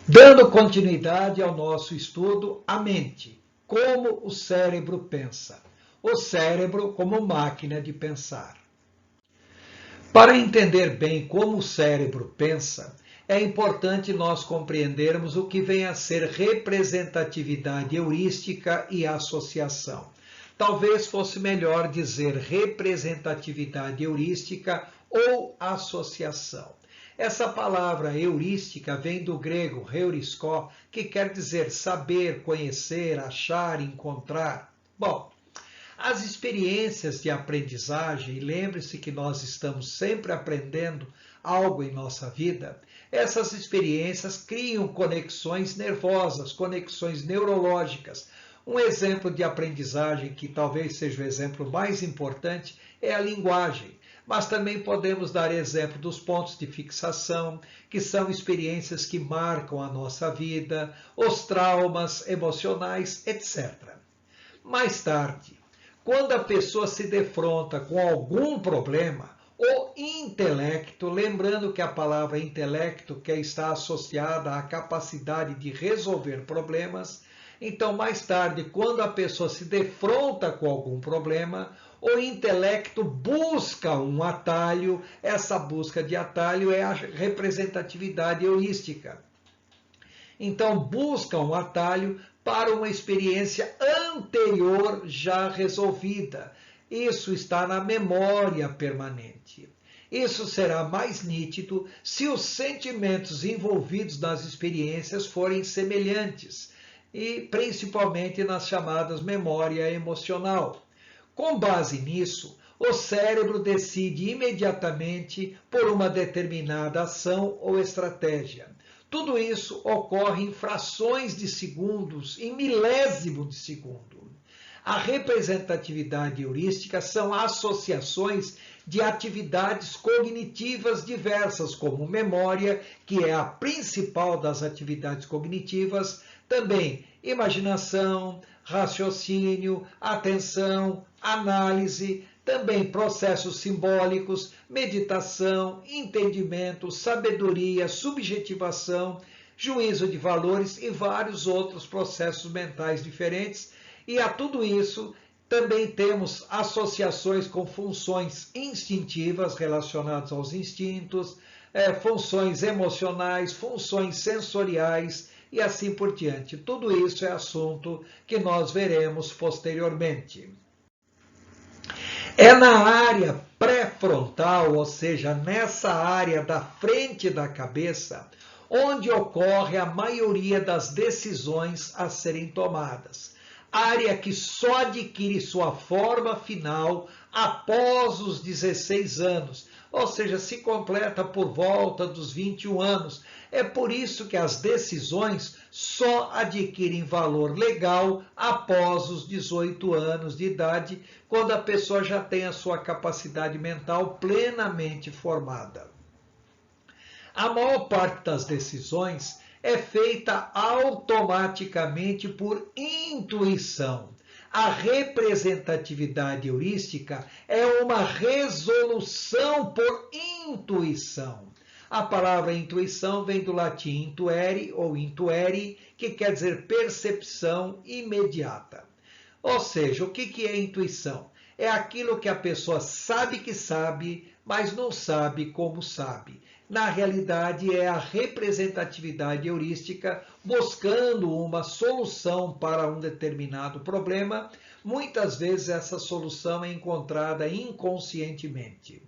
Dando continuidade ao nosso estudo, a mente, como o cérebro pensa. O cérebro como máquina de pensar. Para entender bem como o cérebro pensa, é importante nós compreendermos o que vem a ser representatividade heurística e associação. Talvez fosse melhor dizer representatividade heurística ou associação. Essa palavra heurística vem do grego heuriskó, que quer dizer saber, conhecer, achar, encontrar. Bom, as experiências de aprendizagem, e lembre-se que nós estamos sempre aprendendo algo em nossa vida, essas experiências criam conexões nervosas, conexões neurológicas. Um exemplo de aprendizagem, que talvez seja o exemplo mais importante, é a linguagem. Mas também podemos dar exemplo dos pontos de fixação, que são experiências que marcam a nossa vida, os traumas emocionais, etc. Mais tarde, quando a pessoa se defronta com algum problema, o intelecto, lembrando que a palavra intelecto que está associada à capacidade de resolver problemas, então mais tarde, quando a pessoa se defronta com algum problema, o intelecto busca um atalho, essa busca de atalho é a representatividade heurística. Então, busca um atalho para uma experiência anterior já resolvida. Isso está na memória permanente. Isso será mais nítido se os sentimentos envolvidos nas experiências forem semelhantes, e principalmente nas chamadas memória emocional. Com base nisso, o cérebro decide imediatamente por uma determinada ação ou estratégia. Tudo isso ocorre em frações de segundos, em milésimo de segundo. A representatividade heurística são associações de atividades cognitivas diversas, como memória, que é a principal das atividades cognitivas, também imaginação, raciocínio, atenção, análise, também processos simbólicos, meditação, entendimento, sabedoria, subjetivação, juízo de valores e vários outros processos mentais diferentes. E a tudo isso também temos associações com funções instintivas relacionadas aos instintos, funções emocionais, funções sensoriais e assim por diante. Tudo isso é assunto que nós veremos posteriormente. É na área pré-frontal, ou seja, nessa área da frente da cabeça, onde ocorre a maioria das decisões a serem tomadas. Área que só adquire sua forma final após os 16 anos, ou seja, se completa por volta dos 21 anos. É por isso que as decisões só adquirem valor legal após os 18 anos de idade, quando a pessoa já tem a sua capacidade mental plenamente formada. A maior parte das decisões é feita automaticamente por intuição. A representatividade heurística é uma resolução por intuição. A palavra intuição vem do latim intuere ou intuere, que quer dizer percepção imediata. Ou seja, o que é intuição? É aquilo que a pessoa sabe que sabe, mas não sabe como sabe. Na realidade, é a representatividade heurística buscando uma solução para um determinado problema. Muitas vezes essa solução é encontrada inconscientemente.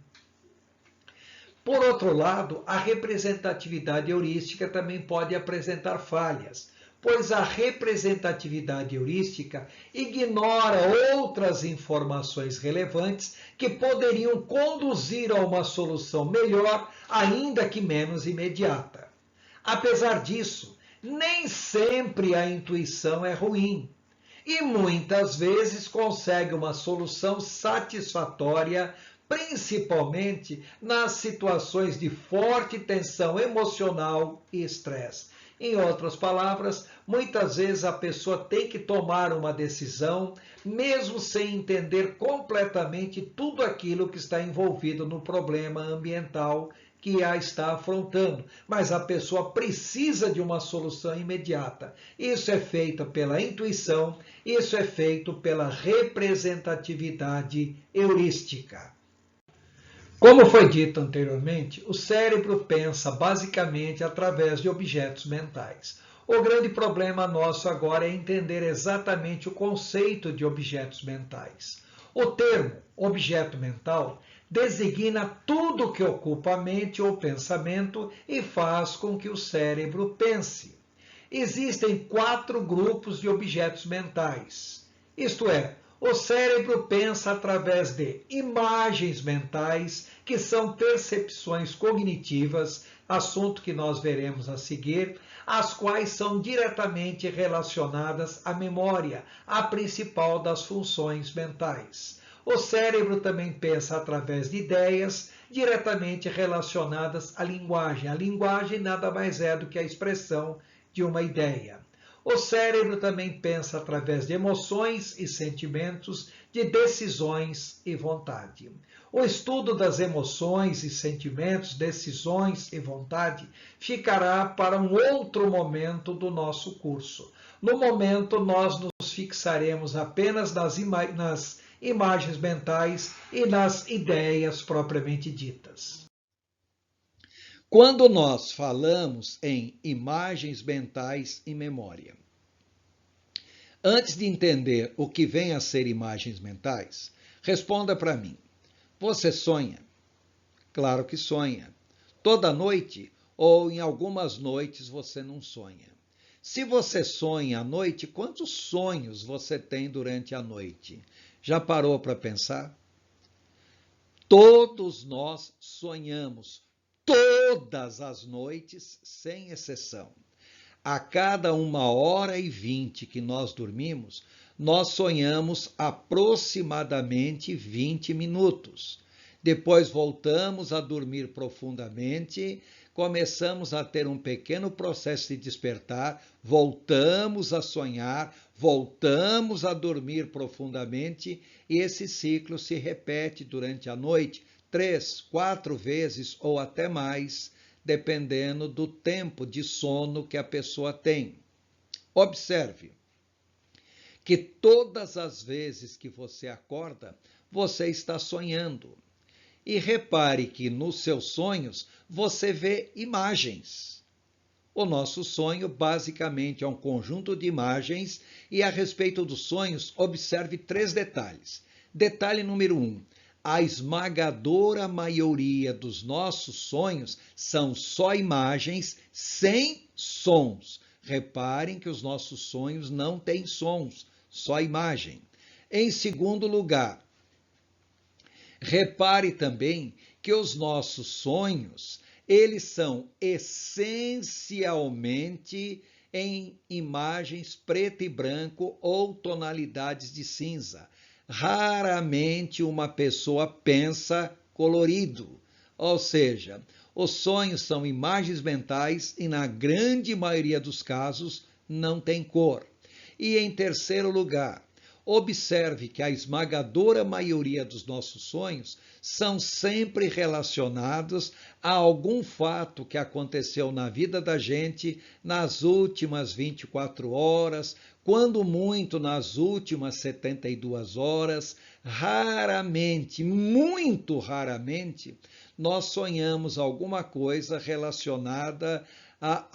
Por outro lado, a representatividade heurística também pode apresentar falhas, pois a representatividade heurística ignora outras informações relevantes que poderiam conduzir a uma solução melhor, ainda que menos imediata. Apesar disso, nem sempre a intuição é ruim e muitas vezes consegue uma solução satisfatória, principalmente nas situações de forte tensão emocional e estresse. Em outras palavras, muitas vezes a pessoa tem que tomar uma decisão, mesmo sem entender completamente tudo aquilo que está envolvido no problema ambiental que a está afrontando, mas a pessoa precisa de uma solução imediata. Isso é feito pela intuição, isso é feito pela representatividade heurística. Como foi dito anteriormente, o cérebro pensa basicamente através de objetos mentais. O grande problema nosso agora é entender exatamente o conceito de objetos mentais. O termo objeto mental designa tudo que ocupa a mente ou pensamento e faz com que o cérebro pense. Existem 4 grupos de objetos mentais, isto é, o cérebro pensa através de imagens mentais, que são percepções cognitivas, assunto que nós veremos a seguir, as quais são diretamente relacionadas à memória, a principal das funções mentais. O cérebro também pensa através de ideias diretamente relacionadas à linguagem. A linguagem nada mais é do que a expressão de uma ideia. O cérebro também pensa através de emoções e sentimentos, de decisões e vontade. O estudo das emoções e sentimentos, decisões e vontade ficará para um outro momento do nosso curso. No momento, nós nos fixaremos apenas nas imagens mentais e nas ideias propriamente ditas. Quando nós falamos em imagens mentais e memória, antes de entender o que vem a ser imagens mentais, responda para mim. Você sonha? Claro que sonha. Toda noite ou em algumas noites você não sonha. Se você sonha à noite, quantos sonhos você tem durante a noite? Já parou para pensar? Todos nós sonhamos. Todas as noites, sem exceção. A cada 1h20 que nós dormimos, nós sonhamos aproximadamente 20 minutos. Depois voltamos a dormir profundamente, começamos a ter um pequeno processo de despertar, voltamos a sonhar, voltamos a dormir profundamente e esse ciclo se repete durante a noite 3, 4 vezes ou até mais, dependendo do tempo de sono que a pessoa tem. Observe que todas as vezes que você acorda, você está sonhando. E repare que nos seus sonhos você vê imagens. O nosso sonho basicamente é um conjunto de imagens e a respeito dos sonhos, observe 3 detalhes. Detalhe número 1. A esmagadora maioria dos nossos sonhos são só imagens sem sons. Reparem que os nossos sonhos não têm sons, só imagem. Em segundo lugar, repare também que os nossos sonhos, eles são essencialmente em imagens preto e branco ou tonalidades de cinza. Raramente uma pessoa pensa colorido, ou seja, os sonhos são imagens mentais e na grande maioria dos casos não tem cor. E em terceiro lugar, observe que a esmagadora maioria dos nossos sonhos são sempre relacionados a algum fato que aconteceu na vida da gente nas últimas 24 horas, quando muito nas últimas 72 horas. Raramente, muito raramente, nós sonhamos alguma coisa relacionada a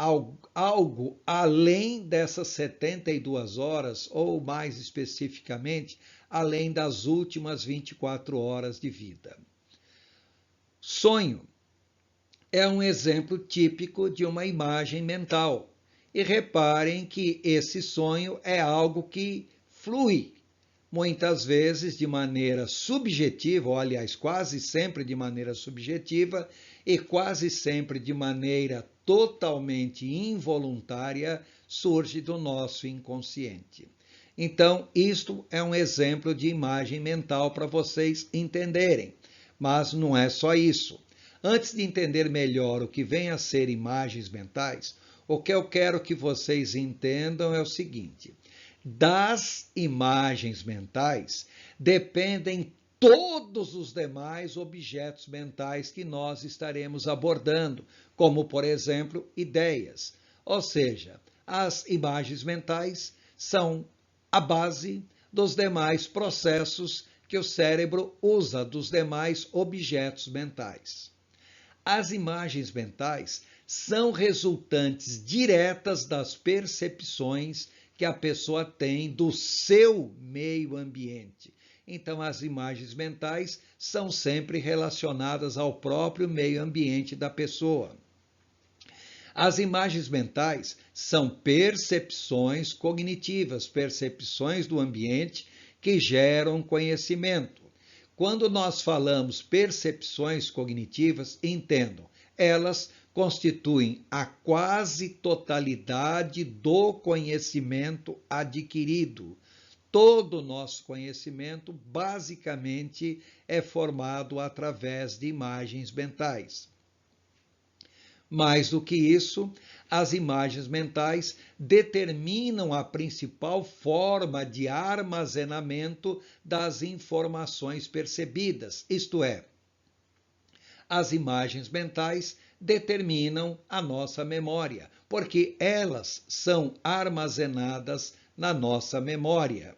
algo além dessas 72 horas, ou mais especificamente, além das últimas 24 horas de vida. Sonho é um exemplo típico de uma imagem mental. E reparem que esse sonho é algo que flui, muitas vezes de maneira subjetiva, ou aliás, quase sempre de maneira subjetiva, e quase sempre de maneira totalmente involuntária, surge do nosso inconsciente. Então, isto é um exemplo de imagem mental para vocês entenderem, mas não é só isso. Antes de entender melhor o que vem a ser imagens mentais, o que eu quero que vocês entendam é o seguinte: das imagens mentais dependem todos os demais objetos mentais que nós estaremos abordando, como, por exemplo, ideias. Ou seja, as imagens mentais são a base dos demais processos que o cérebro usa, dos demais objetos mentais. As imagens mentais são resultantes diretas das percepções que a pessoa tem do seu meio ambiente. Então, as imagens mentais são sempre relacionadas ao próprio meio ambiente da pessoa. As imagens mentais são percepções cognitivas, percepções do ambiente que geram conhecimento. Quando nós falamos percepções cognitivas, entendam, elas constituem a quase totalidade do conhecimento adquirido. Todo o nosso conhecimento, basicamente, é formado através de imagens mentais. Mais do que isso, as imagens mentais determinam a principal forma de armazenamento das informações percebidas, isto é, as imagens mentais determinam a nossa memória, porque elas são armazenadas na nossa memória.